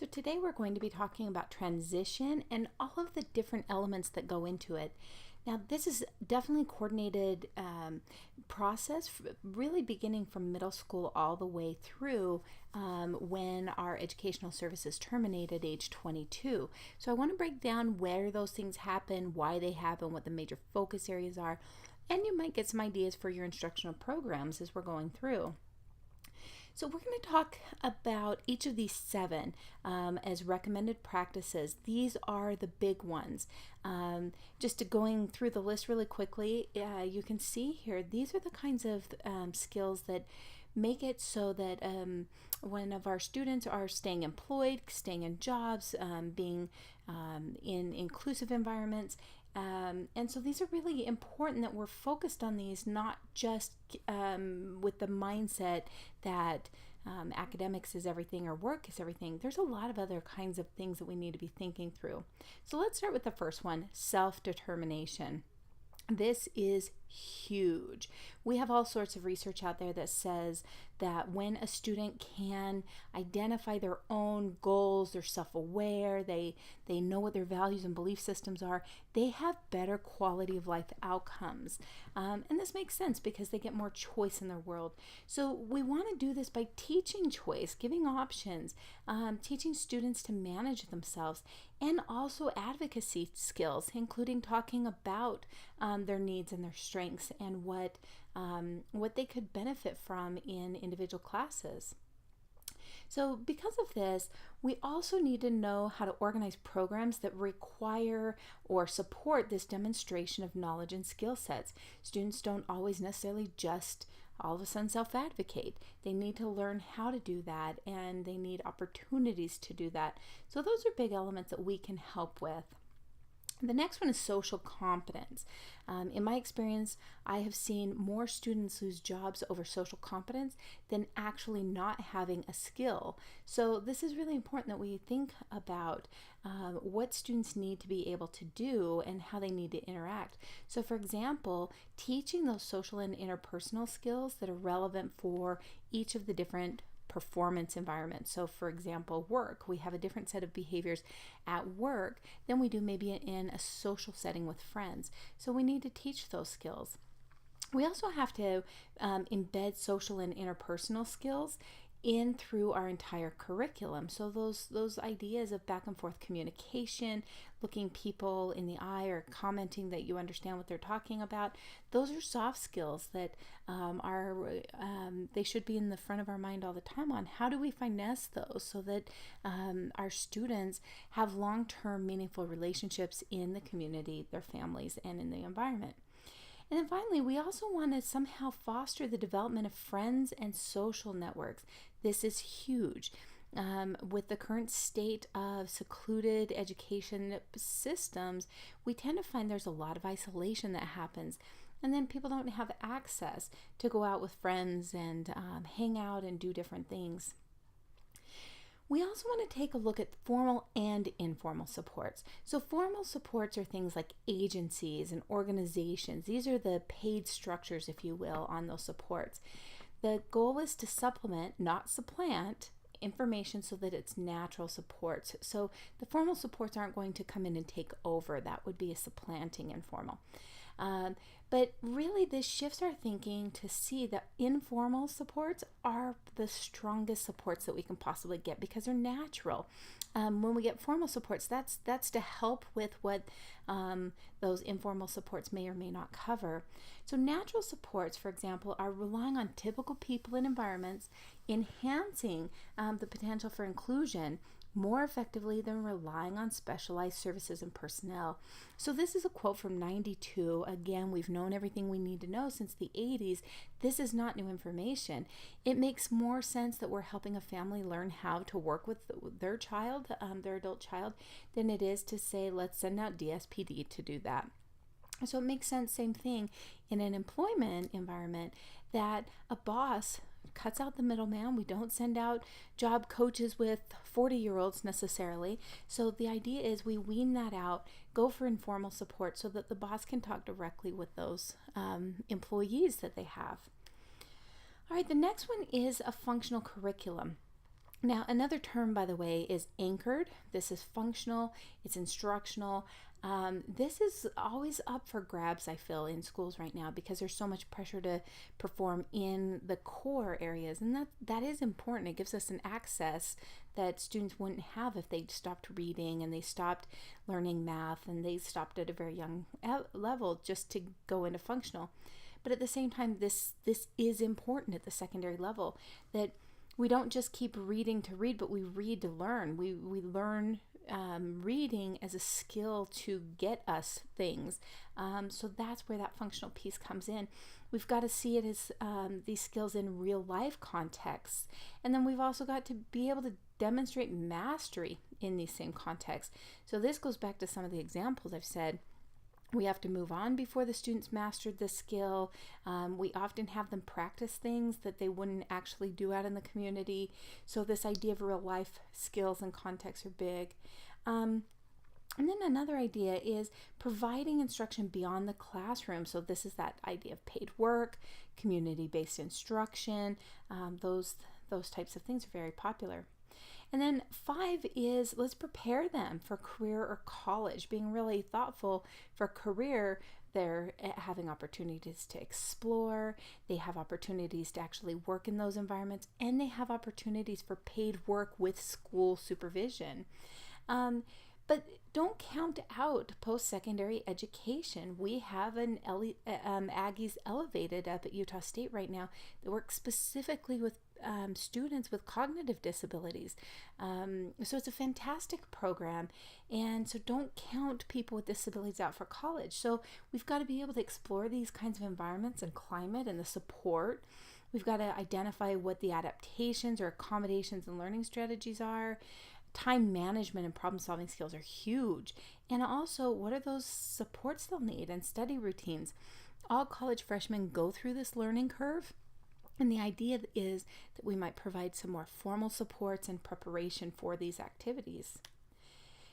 So today we're going to be talking about transition and all of the different elements that go into it. Now, this is definitely a coordinated process, really beginning from middle school all the way through when our educational services terminate at age 22. So I want to break down where those things happen, why they happen, what the major focus areas are, and you might get some ideas for your instructional programs as we're going through. So we're going to talk about each of these seven as recommended practices. These are the big ones. Just going through the list really quickly, you can see here, these are the kinds of skills that make it so that one of our students are staying employed, staying in jobs, being in inclusive environments. And so these are really important that we're focused on these, not just with the mindset that academics is everything or work is everything. There's a lot of other kinds of things that we need to be thinking through. So let's start with the first one, self-determination. This is huge. We have all sorts of research out there that says that when a student can identify their own goals, they're self-aware, they know what their values and belief systems are, they have better quality of life outcomes. And this makes sense because they get more choice in their world. So we want to do this by teaching choice, giving options, teaching students to manage themselves, and also advocacy skills, including talking about their needs and their strengths and what they could benefit from in individual classes. So because of this, we also need to know how to organize programs that require or support this demonstration of knowledge and skill sets. Students don't always necessarily just all of a sudden self-advocate. They need to learn how to do that, and they need opportunities to do that. So those are big elements that we can help with. The next one is social competence. In my experience, I have seen more students lose jobs over social competence than actually not having a skill. So this is really important that we think about what students need to be able to do and how they need to interact. So for example, teaching those social and interpersonal skills that are relevant for each of the different performance environment. So for example, work, we have a different set of behaviors at work than we do maybe in a social setting with friends. So we need to teach those skills. We also have to embed social and interpersonal skills in through our entire curriculum. So those ideas of back and forth communication, looking people in the eye or commenting that you understand what they're talking about, those are soft skills that they should be in the front of our mind all the time on how do we finesse those so that our students have long-term meaningful relationships in the community, their families, and in the environment. And then finally, we also want to somehow foster the development of friends and social networks. This is huge. With the current state of secluded education systems, we tend to find there's a lot of isolation that happens. And then people don't have access to go out with friends and hang out and do different things. We also want to take a look at formal and informal supports. So formal supports are things like agencies and organizations. These are the paid structures, if you will, on those supports. The goal is to supplement, not supplant, information so that it's natural supports. So the formal supports aren't going to come in and take over. That would be a supplanting informal. But really this shifts our thinking to see that informal supports are the strongest supports that we can possibly get because they're natural. When we get formal supports, that's to help with what those informal supports may or may not cover. So natural supports, for example, are relying on typical people and environments, enhancing the potential for inclusion more effectively than relying on specialized services and personnel. So this is a quote from 92. Again, we've known everything we need to know since the 80s. This is not new information. It makes more sense that we're helping a family learn how to work with their child, their adult child, than it is to say, let's send out DSPD to do that. So it makes sense, same thing, in an employment environment, that a boss cuts out the middleman. We don't send out job coaches with 40-year-olds necessarily. So the idea is we wean that out, go for informal support so that the boss can talk directly with those employees that they have. All right, the next one is a functional curriculum. Now, another term, by the way, is anchored. This is functional, it's instructional. This is always up for grabs, I feel, in schools right now because there's so much pressure to perform in the core areas. And that is important. It gives us an access that students wouldn't have if they stopped reading and they stopped learning math and they stopped at a very young level just to go into functional. But at the same time, this is important at the secondary level, that we don't just keep reading to read, but we read to learn. We learn reading as a skill to get us things. So that's where that functional piece comes in. We've got to see it as these skills in real life contexts. And then we've also got to be able to demonstrate mastery in these same contexts. So this goes back to some of the examples I've said. We have to move on before the students mastered the skill. We often have them practice things that they wouldn't actually do out in the community. So this idea of real life skills and context are big. And then another idea is providing instruction beyond the classroom. So this is that idea of paid work, community-based instruction. Those types of things are very popular. And then 5 is let's prepare them for career or college, being really thoughtful for career. They're having opportunities to explore, they have opportunities to actually work in those environments, and they have opportunities for paid work with school supervision. But don't count out post-secondary education. We have an Aggies Elevated up at Utah State right now that works specifically with students with cognitive disabilities. So it's a fantastic program. And so don't count people with disabilities out for college. So we've got to be able to explore these kinds of environments and climate and the support. We've got to identify what the adaptations or accommodations and learning strategies are. Time management and problem solving skills are huge. And also, what are those supports they'll need and study routines? All college freshmen go through this learning curve. And the idea is that we might provide some more formal supports and preparation for these activities.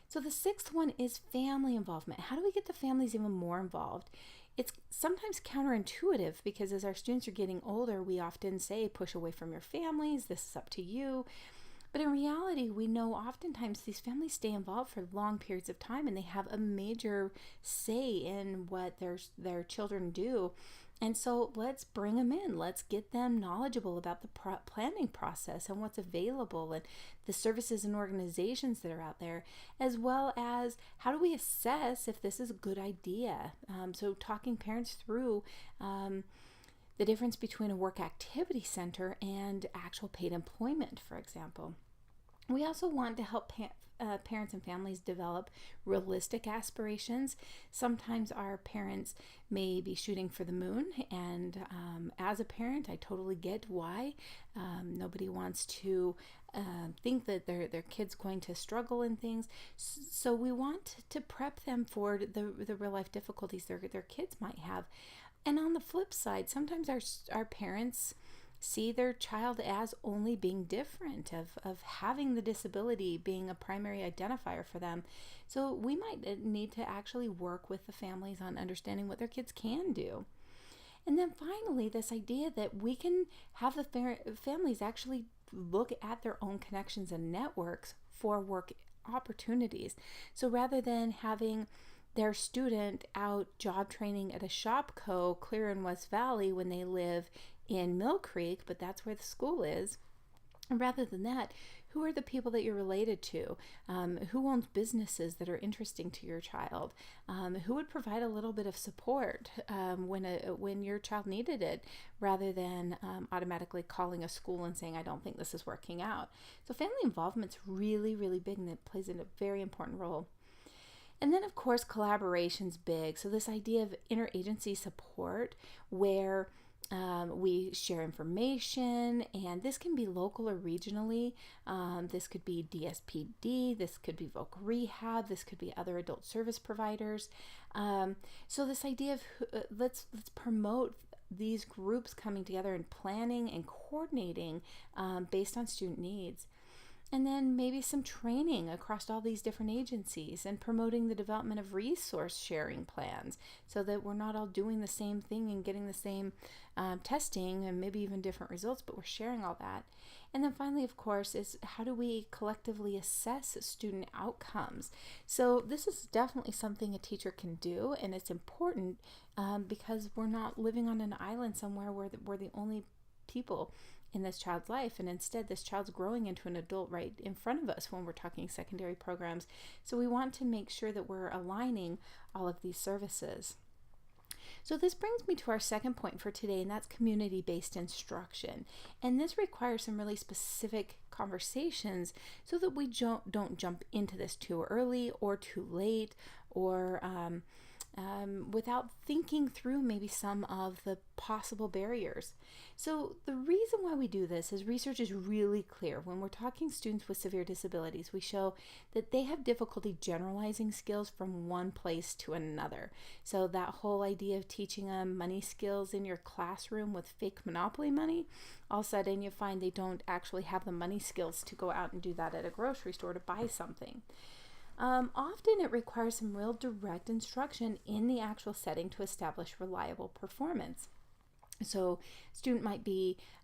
So the 6th one is family involvement. How do we get the families even more involved? It's sometimes counterintuitive because as our students are getting older, we often say, push away from your families, this is up to you. But in reality, we know oftentimes these families stay involved for long periods of time and they have a major say in what their children do. And so let's bring them in. Let's get them knowledgeable about the planning process and what's available and the services and organizations that are out there, as well as how do we assess if this is a good idea. So talking parents through the difference between a work activity center and actual paid employment, for example. We also want to help parents and families develop realistic aspirations. Sometimes our parents may be shooting for the moon, and as a parent, I totally get why. Nobody wants to think that their kid's going to struggle in things. So we want to prep them for the real life difficulties their kids might have. And on the flip side, sometimes our parents see their child as only being different, of having the disability being a primary identifier for them. So we might need to actually work with the families on understanding what their kids can do. And then finally, this idea that we can have the families actually look at their own connections and networks for work opportunities. So rather than having their student out job training at a Shopco clear in West Valley when they live in Mill Creek, but that's where the school is. And rather than that, who are the people that you're related to? Who owns businesses that are interesting to your child? Who would provide a little bit of support when your child needed it, rather than automatically calling a school and saying, I don't think this is working out. So family involvement's really, really big, and it plays a very important role. And then, of course, collaboration's big. So this idea of interagency support where we share information, and this can be local or regionally. This could be DSPD, this could be voc rehab, this could be other adult service providers. So this idea of let's promote these groups coming together and planning and coordinating based on student needs. And then maybe some training across all these different agencies and promoting the development of resource sharing plans so that we're not all doing the same thing and getting the same testing and maybe even different results, but we're sharing all that. And then finally, of course, is how do we collectively assess student outcomes? So this is definitely something a teacher can do, and it's important because we're not living on an island somewhere where we're the only people in this child's life, and instead this child's growing into an adult right in front of us when we're talking secondary programs. So we want to make sure that we're aligning all of these services. So this brings me to our second point for today, and that's community-based instruction. And this requires some really specific conversations so that we don't jump into this too early or too late, or without thinking through maybe some of the possible barriers. So the reason why we do this is research is really clear. When we're talking students with severe disabilities, we show that they have difficulty generalizing skills from one place to another. So that whole idea of teaching them money skills in your classroom with fake Monopoly money, all of a sudden you find they don't actually have the money skills to go out and do that at a grocery store to buy something. Often it requires some real direct instruction in the actual setting to establish reliable performance. So student might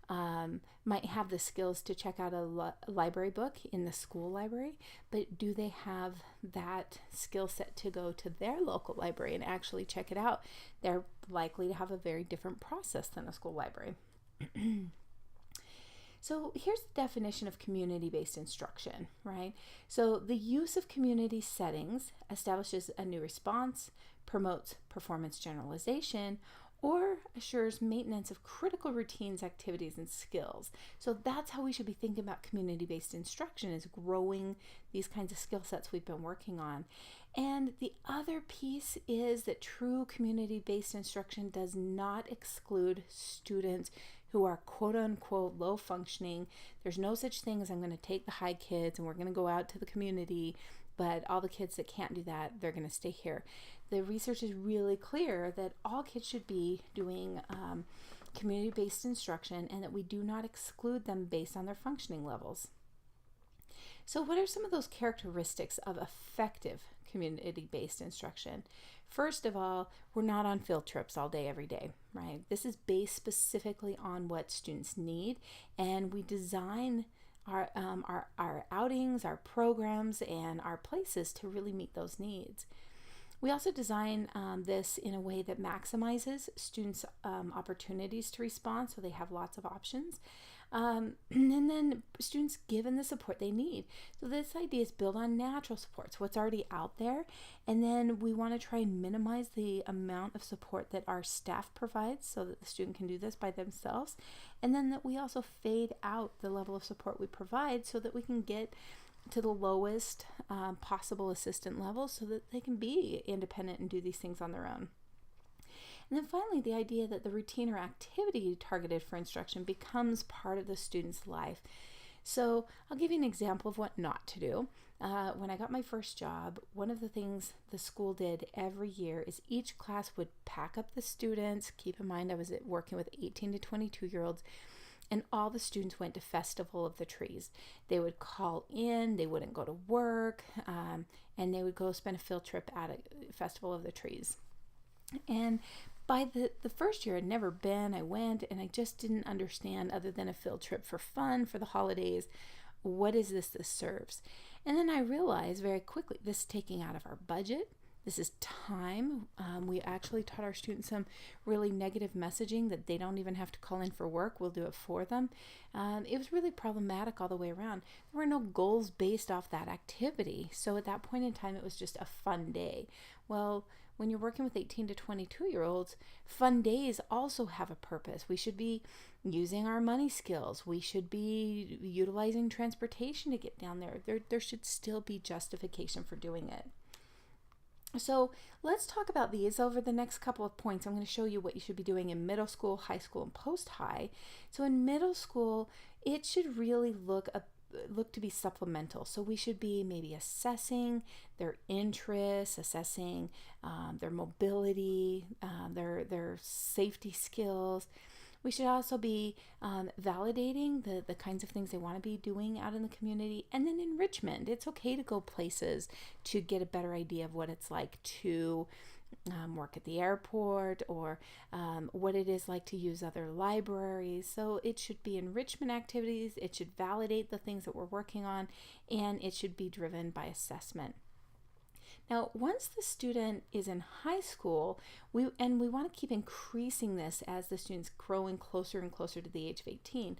have the skills to check out a library book in the school library, but do they have that skill set to go to their local library and actually check it out? They're likely to have a very different process than a school library. So here's the definition of community-based instruction, right? So the use of community settings establishes a new response, promotes performance generalization, or assures maintenance of critical routines, activities, and skills. So that's how we should be thinking about community-based instruction, is growing these kinds of skill sets we've been working on. And the other piece is that true community-based instruction does not exclude students who are quote-unquote low functioning. There's no such thing as I'm going to take the high kids and we're going to go out to the community, but all the kids that can't do that, they're going to stay here. The research is really clear that all kids should be doing community-based instruction, and that we do not exclude them based on their functioning levels. So what are some of those characteristics of effective community-based instruction? First of all, we're not on field trips all day, every day, right? This is based specifically on what students need, and we design our outings, our programs, and our places to really meet those needs. We also design this in a way that maximizes students' opportunities to respond, so they have lots of options. And then students given the support they need. So this idea is built on natural supports, what's already out there, and then we want to try and minimize the amount of support that our staff provides so that the student can do this by themselves, and then that we also fade out the level of support we provide so that we can get to the lowest possible assistant level so that they can be independent and do these things on their own. And then finally, the idea that the routine or activity targeted for instruction becomes part of the student's life. So I'll give you an example of what not to do. When I got my first job, one of the things the school did every year is each class would pack up the students. Keep in mind, I was working with 18 to 22-year-olds, and all the students went to Festival of the Trees. They would call in, they wouldn't go to work, and they would go spend a field trip at a Festival of the Trees. And by the first year, I'd never been. I went, and I just didn't understand, other than a field trip for fun for the holidays, what is this serves. And then I realized very quickly, this is taking out of our budget. This is time. We actually taught our students some really negative messaging, that they don't even have to call in for work. We'll do it for them. It was really problematic all the way around. There were no goals based off that activity. So at that point in time, it was just a fun day. Well, when you're working with 18 to 22-year-olds, fun days also have a purpose. We should be using our money skills. We should be utilizing transportation to get down there. There should still be justification for doing it. So let's talk about these over the next couple of points. I'm going to show you what you should be doing in middle school, high school, and post-high. So in middle school, it should really look to be supplemental. So we should be maybe assessing their interests, assessing their mobility, their safety skills. We should also be validating the kinds of things they want to be doing out in the community. And then enrichment. It's okay to go places to get a better idea of what it's like to work at the airport, or what it is like to use other libraries. So it should be enrichment activities, it should validate the things that we're working on, and it should be driven by assessment. Now, once the student is in high school, we want to keep increasing this as the student's growing closer and closer to the age of 18.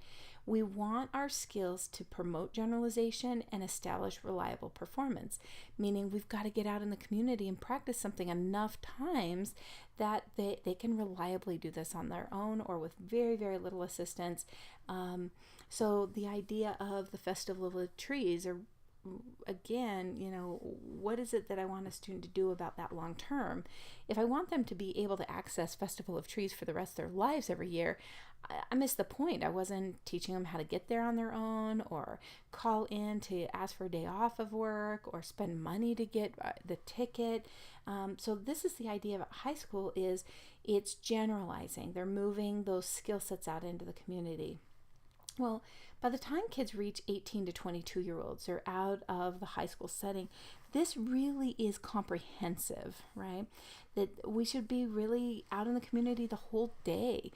We want our skills to promote generalization and establish reliable performance, meaning we've got to get out in the community and practice something enough times that they can reliably do this on their own or with very, very little assistance. So the idea of the Festival of the Trees, or again, what is it that I want a student to do about that long term? If I want them to be able to access Festival of Trees for the rest of their lives every year, I missed the point. I wasn't teaching them how to get there on their own, or call in to ask for a day off of work, or spend money to get the ticket. So this is the idea of high school, is it's generalizing. They're moving those skill sets out into the community. Well, by the time kids reach 18 to 22-year-olds, they're out of the high school setting. This really is comprehensive, right? That we should be really out in the community the whole day.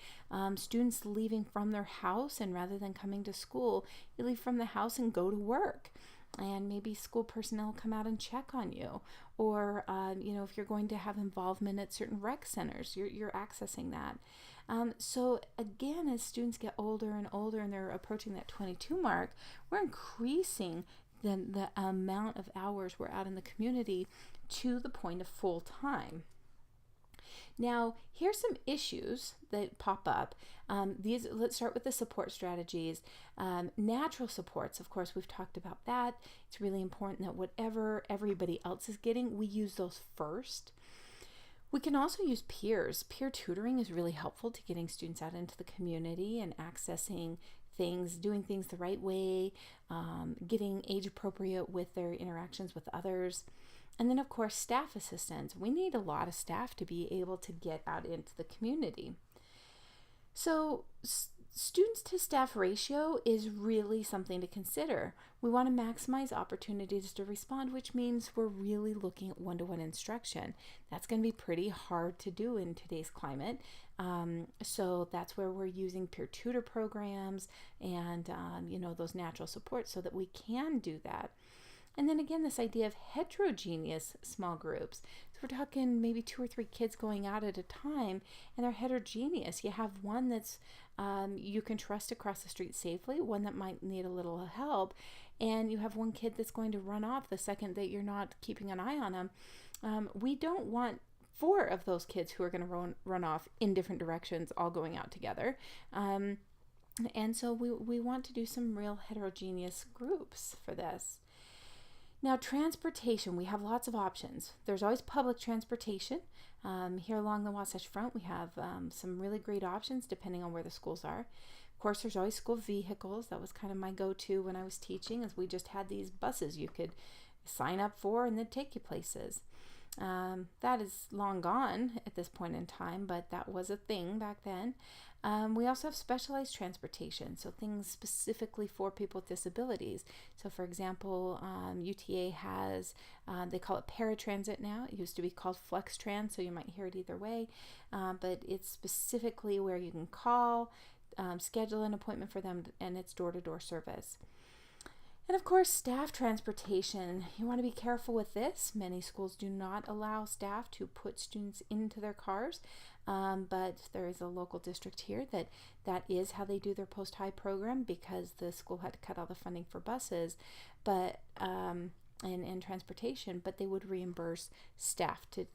Students leaving from their house, and rather than coming to school, you leave from the house and go to work. And maybe school personnel come out and check on you. Or, if you're going to have involvement at certain rec centers, you're accessing that. So again, as students get older and older and they're approaching that 22 mark, we're increasing the amount of hours we're out in the community to the point of full time. Now, here's some issues that pop up. Let's start with the support strategies. Natural supports, of course, we've talked about that. It's really important that whatever everybody else is getting, we use those first. We can also use peers. Peer tutoring is really helpful to getting students out into the community and accessing things, doing things the right way, getting age appropriate with their interactions with others. And then, of course, staff assistance. We need a lot of staff to be able to get out into the community. So students to staff ratio is really something to consider. We want to maximize opportunities to respond, which means we're really looking at one-to-one instruction. That's going to be pretty hard to do in today's climate. So that's where we're using peer tutor programs and those natural supports so that we can do that. And then again, this idea of heterogeneous small groups. So we're talking maybe 2 or 3 kids going out at a time, and they're heterogeneous. You have one that's you can trust across the street safely, one that might need a little help, and you have one kid that's going to run off the second that you're not keeping an eye on them. We don't want 4 of those kids who are going to run off in different directions all going out together. And so we want to do some real heterogeneous groups for this. Now, transportation, we have lots of options. There's always public transportation. Here along the Wasatch Front, we have some really great options depending on where the schools are. Of course, there's always school vehicles. That was kind of my go-to when I was teaching, as we just had these buses you could sign up for and they'd take you places. That is long gone at this point in time, but that was a thing back then. We also have specialized transportation, so things specifically for people with disabilities. So for example, UTA has, they call it paratransit now. It used to be called FlexTrans, so you might hear it either way. But it's specifically where you can call, schedule an appointment for them, and it's door-to-door service. And of course, staff transportation. You want to be careful with this. Many schools do not allow staff to put students into their cars, but there is a local district here that is how they do their post-high program, because the school had to cut all the funding for buses, but and transportation, but they would reimburse staff to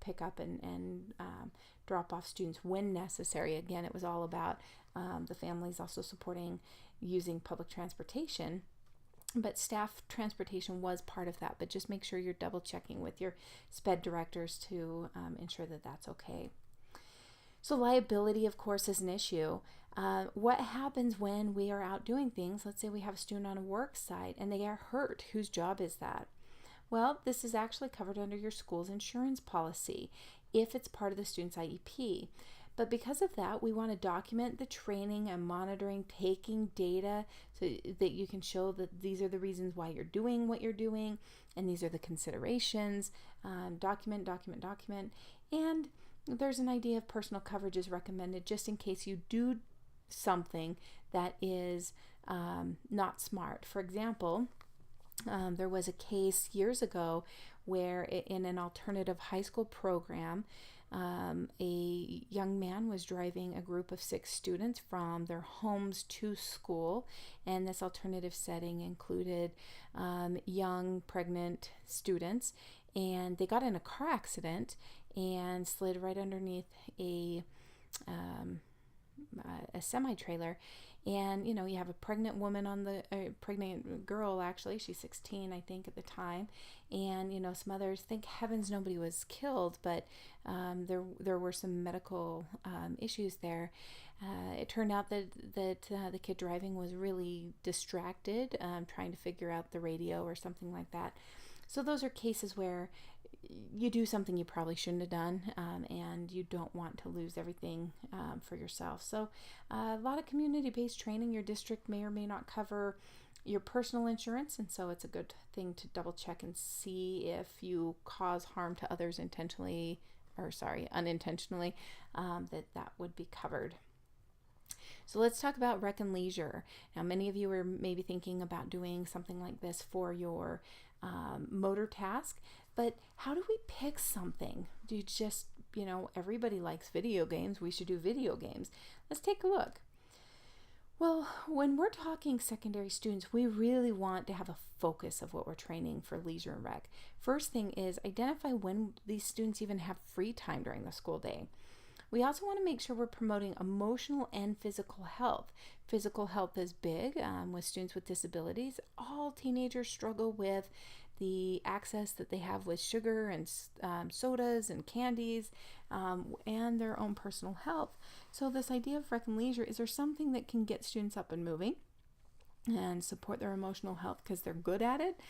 pick up and drop off students when necessary. Again, it was all about the families also supporting using public transportation. But staff transportation was part of that, but just make sure you're double checking with your SPED directors to ensure that that's okay. So liability, of course, is an issue. What happens when we are out doing things? Let's say we have a student on a work site and they are hurt. Whose job is that? Well, this is actually covered under your school's insurance policy if it's part of the student's IEP. But because of that, we want to document the training and monitoring, taking data so that you can show that these are the reasons why you're doing what you're doing, and these are the considerations. Document. And there's an idea of personal coverage is recommended just in case you do something that is not smart. For example, there was a case years ago where in an alternative high school program, a young man was driving a group of 6 students from their homes to school, and this alternative setting included young pregnant students, and they got in a car accident and slid right underneath a semi-trailer. And you have a pregnant woman on the pregnant girl, actually she's 16 I think at the time, and some others. Thank heavens nobody was killed, but there were some medical issues there. It turned out that the kid driving was really distracted, trying to figure out the radio or something like that. So those are cases where you do something you probably shouldn't have done, and you don't want to lose everything for yourself. So a lot of community-based training. Your district may or may not cover your personal insurance, and so it's a good thing to double check and see if you cause harm to others unintentionally, that would be covered. So let's talk about rec and leisure. Now, many of you are maybe thinking about doing something like this for your motor task, but how do we pick something? Do you just, everybody likes video games, we should do video games. Let's take a look. Well, when we're talking secondary students, we really want to have a focus of what we're training for leisure and rec. First thing is identify when these students even have free time during the school day. We also want to make sure we're promoting emotional and physical health. Physical health is big with students with disabilities. All teenagers struggle with the access that they have with sugar and sodas and candies, and their own personal health. So this idea of rec and leisure, is there something that can get students up and moving and support their emotional health because they're good at it?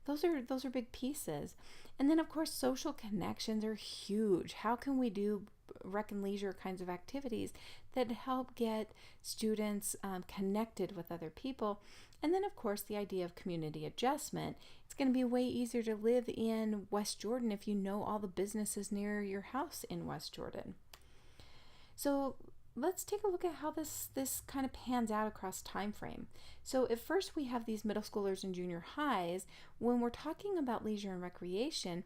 Those are big pieces. And then of course social connections are huge. How can we do rec and leisure kinds of activities that help get students connected with other people? And then of course the idea of community adjustment. It's going to be way easier to live in West Jordan if you know all the businesses near your house in West Jordan. So let's take a look at how this kind of pans out across time frame. So at first we have these middle schoolers and junior highs. When we're talking about leisure and recreation,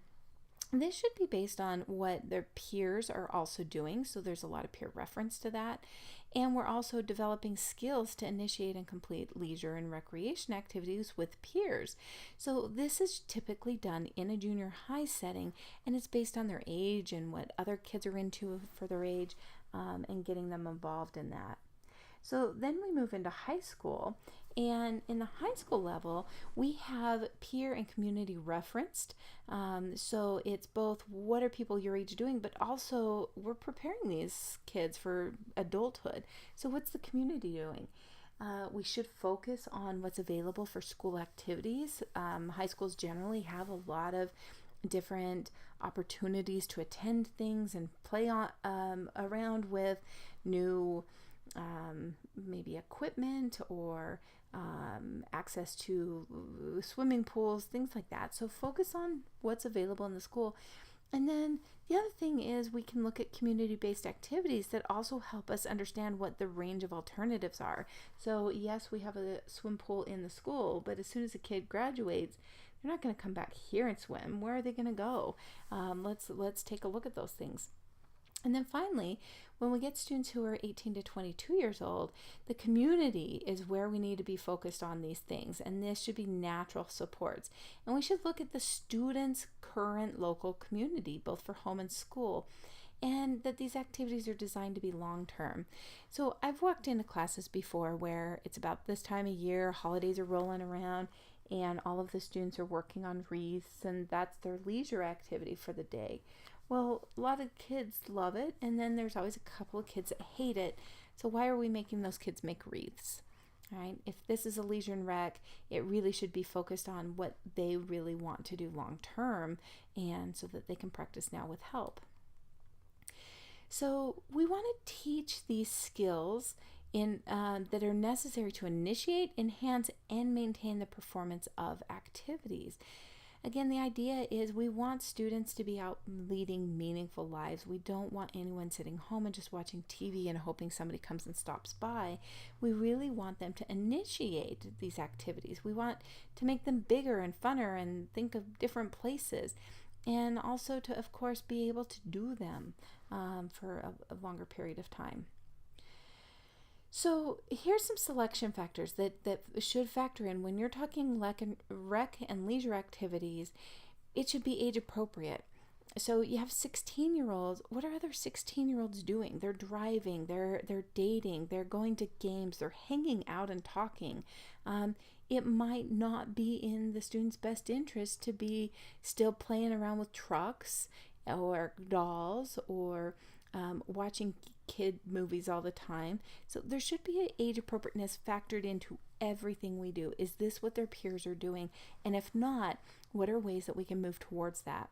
this should be based on what their peers are also doing. So there's a lot of peer reference to that. And we're also developing skills to initiate and complete leisure and recreation activities with peers. So this is typically done in a junior high setting, and it's based on their age and what other kids are into for their age, and getting them involved in that. So then we move into high school, and in the high school level, we have peer and community referenced. So it's both what are people your age doing, but also we're preparing these kids for adulthood. So what's the community doing? We should focus on what's available for school activities. High schools generally have a lot of different opportunities to attend things and play around with new maybe equipment or access to swimming pools, things like that. So focus on what's available in the school. And then the other thing is we can look at community-based activities that also help us understand what the range of alternatives are. So yes, we have a swim pool in the school, but as soon as a kid graduates, they're not going to come back here and swim. Where are they going to go? Let's take a look at those things. And then finally, when we get students who are 18 to 22 years old, the community is where we need to be focused on these things. And this should be natural supports. And we should look at the students' current local community, both for home and school, and that these activities are designed to be long-term. So I've walked into classes before where it's about this time of year, holidays are rolling around, and all of the students are working on wreaths, and that's their leisure activity for the day. Well, a lot of kids love it, and then there's always a couple of kids that hate it. So why are we making those kids make wreaths? Right? If this is a leisure and rec, it really should be focused on what they really want to do long term, and so that they can practice now with help. So we want to teach these skills that are necessary to initiate, enhance, and maintain the performance of activities. Again, the idea is we want students to be out leading meaningful lives. We don't want anyone sitting home and just watching TV and hoping somebody comes and stops by. We really want them to initiate these activities. We want to make them bigger and funner and think of different places. And also to, of course, be able to do them for a longer period of time. So here's some selection factors that should factor in when you're talking rec and leisure activities. It should be age appropriate. So you have 16-year-olds. What are other 16-year-olds doing? They're driving, they're dating, they're going to games, they're hanging out and talking. It might not be in the student's best interest to be still playing around with trucks or dolls or watching kid movies all the time. So there should be an age appropriateness factored into everything we do. Is this what their peers are doing? And if not, what are ways that we can move towards that?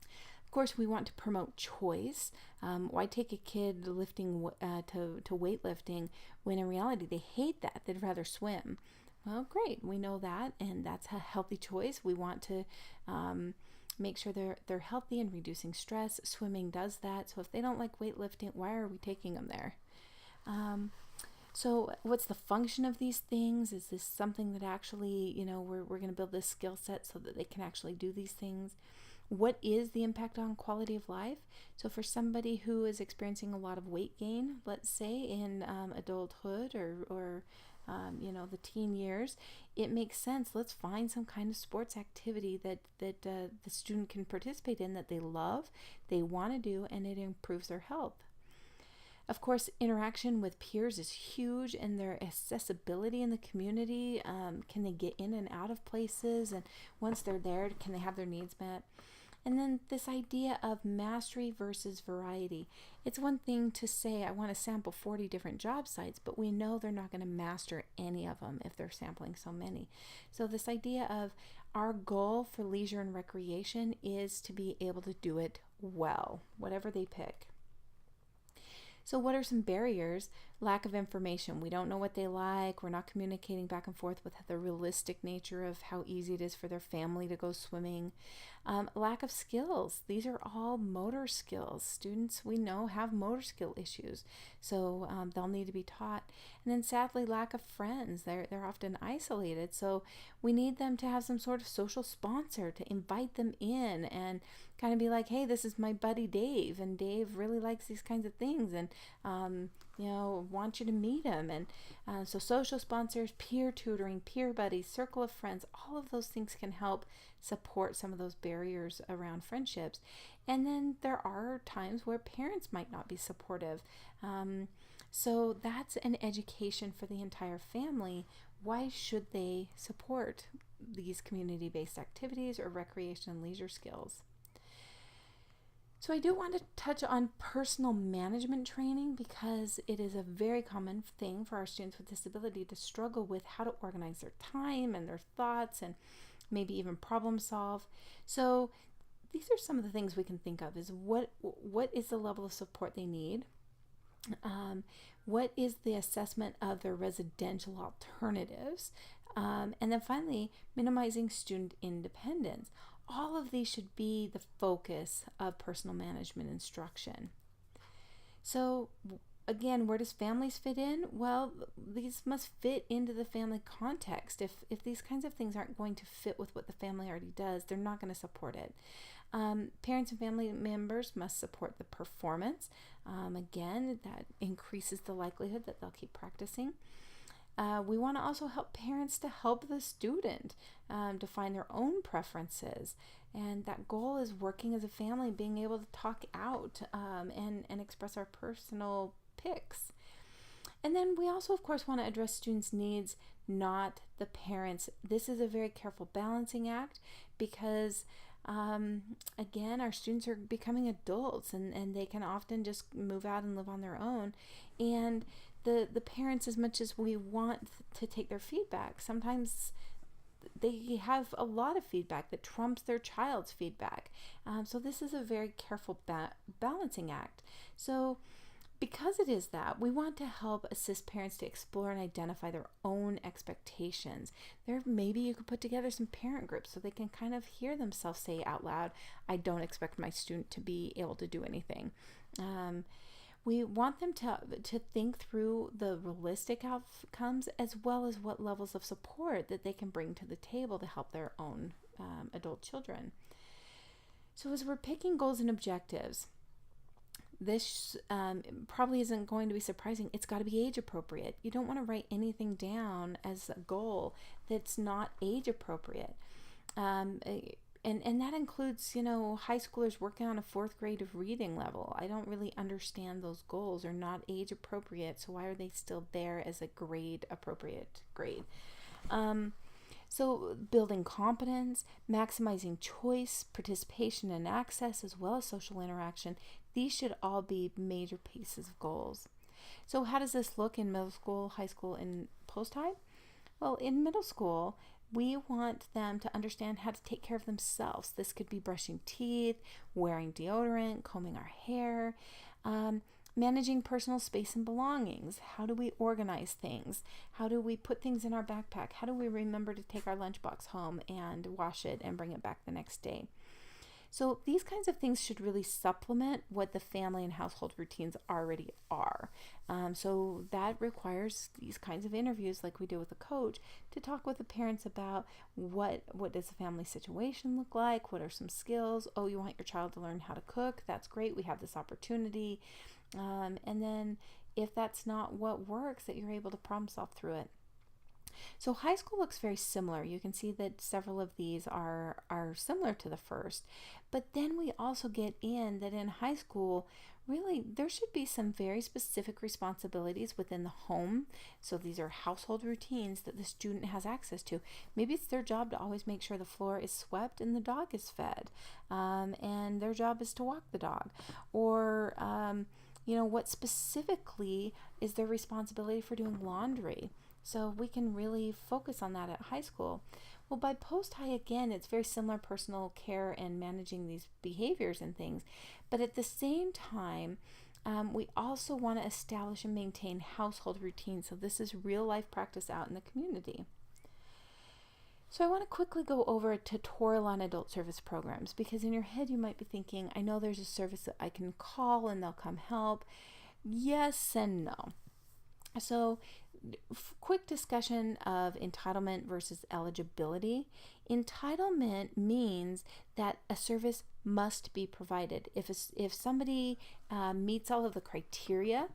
Of course, we want to promote choice. Why take a kid lifting to weightlifting when in reality they hate that? They'd rather swim. Well, great, we know that, and that's a healthy choice. We want to make sure they're healthy and reducing stress. Swimming does that. So if they don't like weightlifting, why are we taking them there? So what's the function of these things? Is this something that actually, we're going to build this skill set so that they can actually do these things? What is the impact on quality of life? So for somebody who is experiencing a lot of weight gain, let's say in adulthood or the teen years, it makes sense. Let's find some kind of sports activity that the student can participate in that they love, they want to do, and it improves their health. Of course, interaction with peers is huge, and their accessibility in the community. Can they get in and out of places? And once they're there, can they have their needs met? And then this idea of mastery versus variety. It's one thing to say, I want to sample 40 different job sites, but we know they're not going to master any of them if they're sampling so many. So this idea of our goal for leisure and recreation is to be able to do it well, whatever they pick. So what are some barriers? Lack of information. We don't know what they like. We're not communicating back and forth with the realistic nature of how easy it is for their family to go swimming. Lack of skills. These are all motor skills. Students, we know, have motor skill issues. So they'll need to be taught. And then sadly, lack of friends. They're often isolated. So we need them to have some sort of social sponsor to invite them in and kind of be like, hey, this is my buddy Dave, and Dave really likes these kinds of things, and want you to meet him. And so social sponsors, peer tutoring, peer buddies, circle of friends, all of those things can help support some of those barriers around friendships. And then there are times where parents might not be supportive. So that's an education for the entire family. Why should they support these community-based activities or recreation and leisure skills? So I do want to touch on personal management training because it is a very common thing for our students with disability to struggle with how to organize their time and their thoughts and maybe even problem solve. So these are some of the things we can think of is what is the level of support they need? What is the assessment of their residential alternatives? And then finally, minimizing student independence. All of these should be the focus of personal management instruction. So again, where does families fit in? Well, these must fit into the family context. If these kinds of things aren't going to fit with what the family already does, they're not going to support it. Parents and family members must support the performance. Again, that increases the likelihood that they'll keep practicing. We want to also help parents to help the student to find their own preferences. And that goal is working as a family, being able to talk out and express our personal picks. And then we also, of course, want to address students' needs, not the parents. This is a very careful balancing act because, again, our students are becoming adults and they can often just move out and live on their own. And the parents, as much as we want to take their feedback, sometimes they have a lot of feedback that trumps their child's feedback. So this is a very careful balancing act. So because it is that, we want to help assist parents to explore and identify their own expectations. Maybe you could put together some parent groups so they can kind of hear themselves say out loud, I don't expect my student to be able to do anything. We want them to think through the realistic outcomes, as well as what levels of support that they can bring to the table to help their own adult children. So as we're picking goals and objectives, this probably isn't going to be surprising. It's got to be age appropriate. You don't want to write anything down as a goal that's not age appropriate. And that includes, high schoolers working on a 4th grade of reading level. I don't really understand those goals. Are not age appropriate, so why are they still there as a grade appropriate grade? So building competence, maximizing choice, participation and access, as well as social interaction, these should all be major pieces of goals. So how does this look in middle school, high school, and post-high? Well, in middle school, we want them to understand how to take care of themselves. This could be brushing teeth, wearing deodorant, combing our hair, managing personal space and belongings. How do we organize things? How do we put things in our backpack? How do we remember to take our lunchbox home and wash it and bring it back the next day? So these kinds of things should really supplement what the family and household routines already are. So that requires these kinds of interviews like we do with a coach to talk with the parents about what does the family situation look like? What are some skills? Oh, you want your child to learn how to cook? That's great. We have this opportunity. And then if that's not what works, that you're able to problem solve through it. So high school looks very similar. You can see that several of these are similar to the first. But then we also get in that in high school, really, there should be some very specific responsibilities within the home. So these are household routines that the student has access to. Maybe it's their job to always make sure the floor is swept and the dog is fed. And their job is to walk the dog. Or, what specifically is their responsibility for doing laundry? So we can really focus on that at high school. Well, by post-high, again, it's very similar personal care and managing these behaviors and things. But at the same time, we also want to establish and maintain household routines. So this is real life practice out in the community. So I want to quickly go over a tutorial on adult service programs, because in your head you might be thinking, I know there's a service that I can call and they'll come help. Yes and no. So quick discussion of entitlement versus eligibility. Entitlement means that a service must be provided. If somebody meets all of the criteria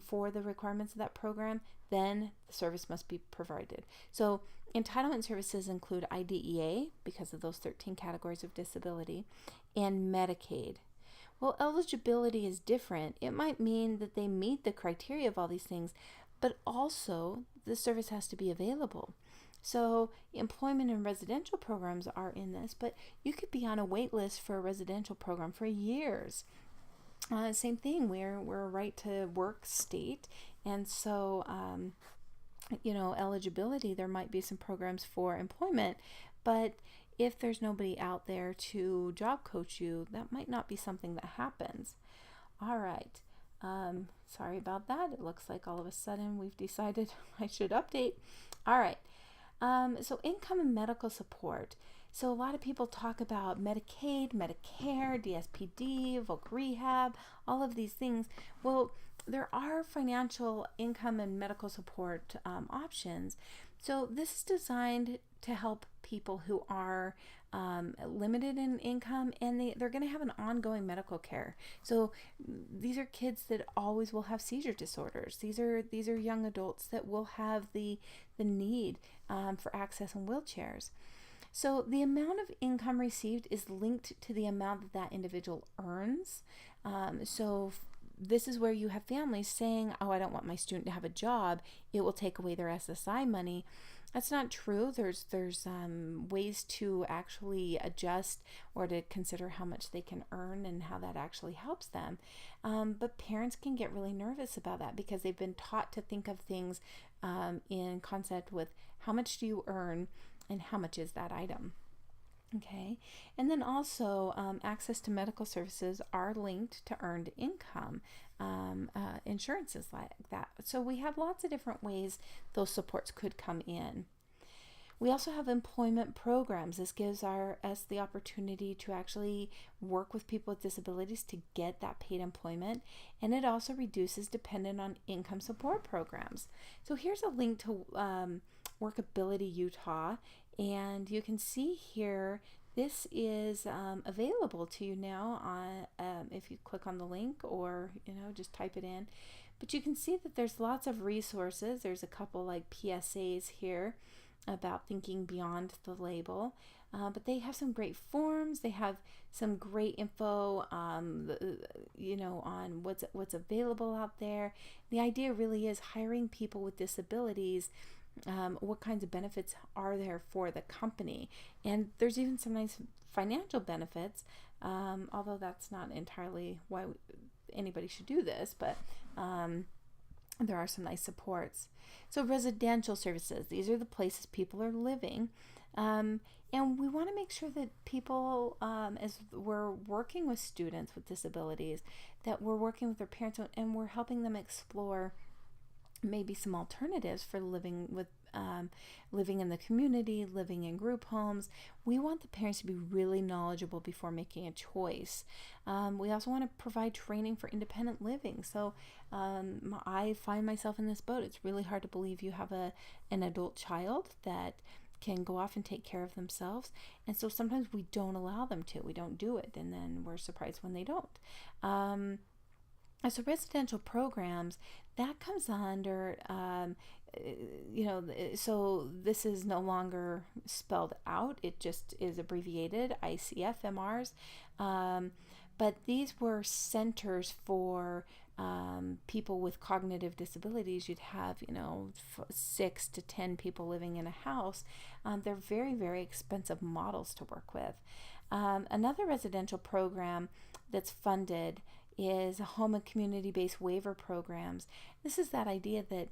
for the requirements of that program, then the service must be provided. So entitlement services include IDEA, because of those 13 categories of disability, and Medicaid. Well, eligibility is different. It might mean that they meet the criteria of all these things, but also the service has to be available. So employment and residential programs are in this, but you could be on a wait list for a residential program for years. Same thing, we're a right to work state, and so eligibility, there might be some programs for employment, but if there's nobody out there to job coach you, that might not be something that happens. All right. Sorry about that. It looks like all of a sudden we've decided I should update. All right. So income and medical support. So a lot of people talk about Medicaid, Medicare, DSPD, voc rehab, all of these things. Well, there are financial income and medical support options. So this is designed to help people who are limited in income, and they're going to have an ongoing medical care. So these are kids that always will have seizure disorders. These are young adults that will have the need for access in wheelchairs. So the amount of income received is linked to the amount that individual earns. So this is where you have families saying, oh, I don't want my student to have a job. It will take away their SSI money. That's not true. There's ways to actually adjust or to consider how much they can earn and how that actually helps them. But parents can get really nervous about that because they've been taught to think of things in concept with how much do you earn and how much is that item. Okay, and then also access to medical services are linked to earned income. Insurances like that. So we have lots of different ways those supports could come in. We also have employment programs. This gives us the opportunity to actually work with people with disabilities to get that paid employment, and it also reduces dependent on income support programs. So here's a link to Workability Utah, and you can see here this is available to you now on if you click on the link, or just type it in. But you can see that there's lots of resources. There's a couple like PSAs here about thinking beyond the label, but they have some great forms. They have some great info on what's available out there. The idea really is hiring people with disabilities. What kinds of benefits are there for the company? And there's even some nice financial benefits, although that's not entirely why anybody should do this, but there are some nice supports. So residential services, these are the places people are living. And we want to make sure that people, as we're working with students with disabilities, that we're working with their parents and we're helping them explore maybe some alternatives for living in the community, living in group homes. We want the parents to be really knowledgeable before making a choice. We also want to provide training for independent living. So I find myself in this boat. It's really hard to believe you have an adult child that can go off and take care of themselves. And so sometimes we don't allow them to. We don't do it. And then we're surprised when they don't. So residential programs, that comes under, so this is no longer spelled out. It just is abbreviated, ICF-MRs. But these were centers for people with cognitive disabilities. You'd have, 6 to 10 people living in a house. They're very, very expensive models to work with. Another residential program that's funded is home and community-based waiver programs. This is that idea that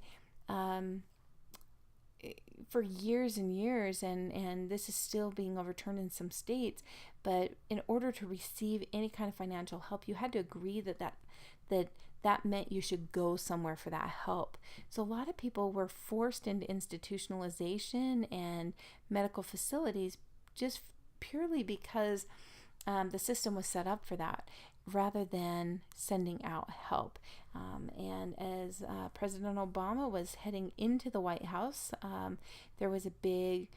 for years and years, and this is still being overturned in some states, but in order to receive any kind of financial help, you had to agree that meant you should go somewhere for that help. So a lot of people were forced into institutionalization and medical facilities just purely because the system was set up for that, rather than sending out help. And as President Obama was heading into the White House, there was a big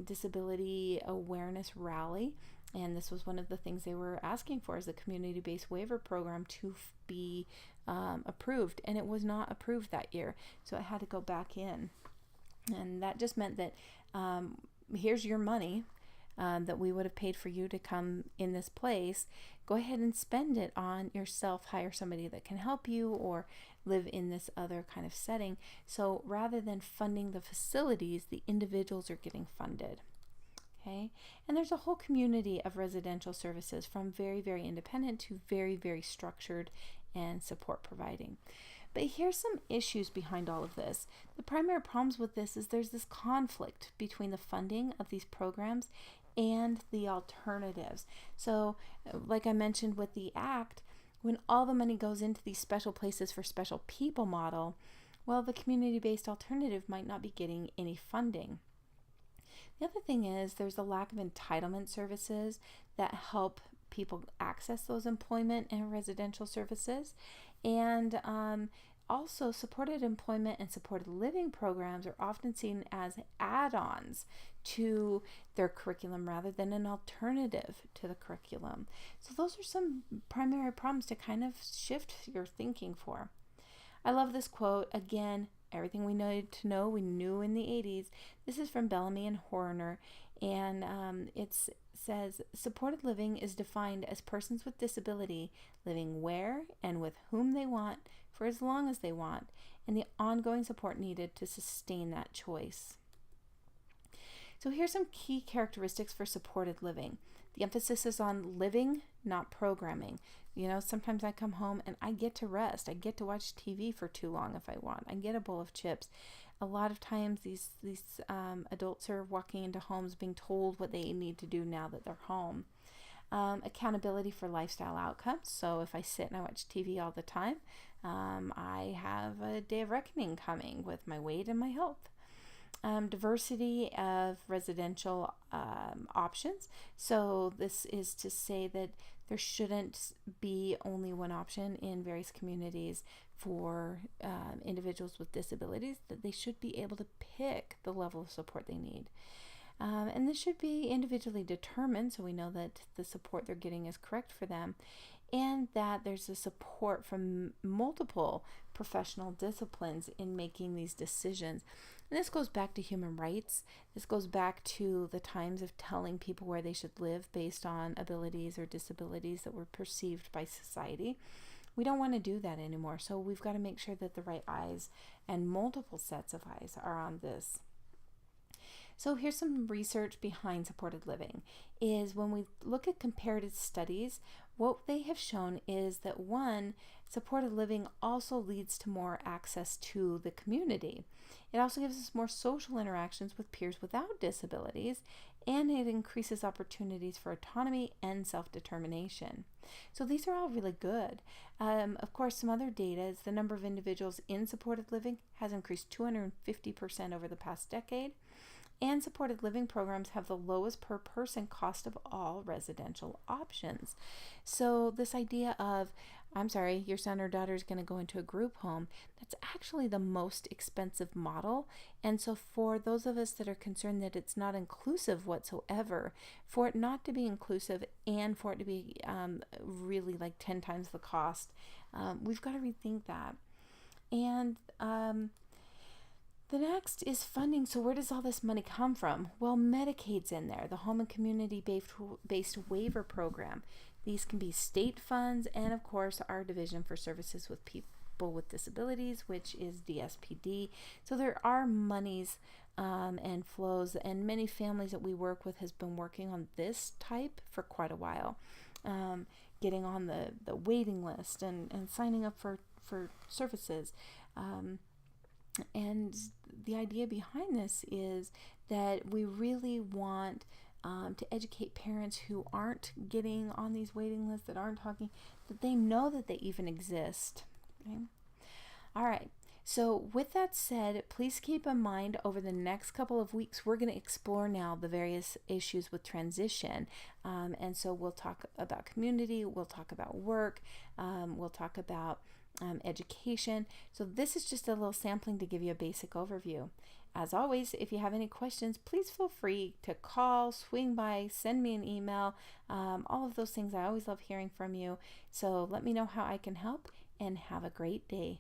disability awareness rally, and this was one of the things they were asking for, is the community-based waiver program to be approved, and it was not approved that year, so it had to go back in. And that just meant that here's your money that we would have paid for you to come in this place. Go ahead and spend it on yourself. Hire somebody that can help you, or live in this other kind of setting. So rather than funding the facilities, the individuals are getting funded. Okay, and there's a whole community of residential services, from very, very independent to very, very structured and support providing. But here's some issues behind all of this. The primary problems with this is there's this conflict between the funding of these programs and the alternatives. So like I mentioned with the Act, when all the money goes into these special places for special people model, well, the community-based alternative might not be getting any funding. The other thing is there's a lack of entitlement services that help people access those employment and residential services. And also, supported employment and supported living programs are often seen as add-ons to their curriculum rather than an alternative to the curriculum. So those are some primary problems to kind of shift your thinking for. I love this quote. Again, everything we needed to know, we knew in the 80s. This is from Bellamy and Horner, and it says, supported living is defined as persons with disability living where and with whom they want for as long as they want, and the ongoing support needed to sustain that choice. So here's some key characteristics for supported living. The emphasis is on living, not programming. Sometimes I come home and I get to rest. I get to watch TV for too long if I want. I get a bowl of chips. A lot of times these adults are walking into homes being told what they need to do now that they're home. Accountability for lifestyle outcomes. So if I sit and I watch TV all the time, I have a day of reckoning coming with my weight and my health. Diversity of residential options. So this is to say that there shouldn't be only one option in various communities for individuals with disabilities, that they should be able to pick the level of support they need. And this should be individually determined, so we know that the support they're getting is correct for them, and that there's a support from multiple professional disciplines in making these decisions. And this goes back to human rights. This goes back to the times of telling people where they should live based on abilities or disabilities that were perceived by society. We don't want to do that anymore, so we've got to make sure that the right eyes and multiple sets of eyes are on this. So here's some research behind supported living. Is when we look at comparative studies, what they have shown is that one, supported living also leads to more access to the community. It also gives us more social interactions with peers without disabilities, and it increases opportunities for autonomy and self-determination. So these are all really good. Of course, some other data is the number of individuals in supported living has increased 250% over the past decade. And supported living programs have the lowest per person cost of all residential options. So this idea of, I'm sorry, your son or daughter is going to go into a group home, that's actually the most expensive model. And so for those of us that are concerned that it's not inclusive whatsoever, for it not to be inclusive and for it to be really like 10 times the cost, we've got to rethink that. And the next is funding. So where does all this money come from? Well, Medicaid's in there, the Home and Community-Based Waiver Program. These can be state funds, and of course our Division for Services with People with Disabilities, which is DSPD. So there are monies and flows, and many families that we work with has been working on this type for quite a while, getting on the waiting list and signing up for services. And the idea behind this is that we really want to educate parents who aren't getting on these waiting lists, that aren't talking, that they know that they even exist. Okay? All right. So with that said, please keep in mind over the next couple of weeks, we're going to explore now the various issues with transition. And so we'll talk about community, we'll talk about work, we'll talk about education. So this is just a little sampling to give you a basic overview. As always, if you have any questions, please feel free to call, swing by, send me an email, all of those things. I always love hearing from you. So let me know how I can help, and have a great day.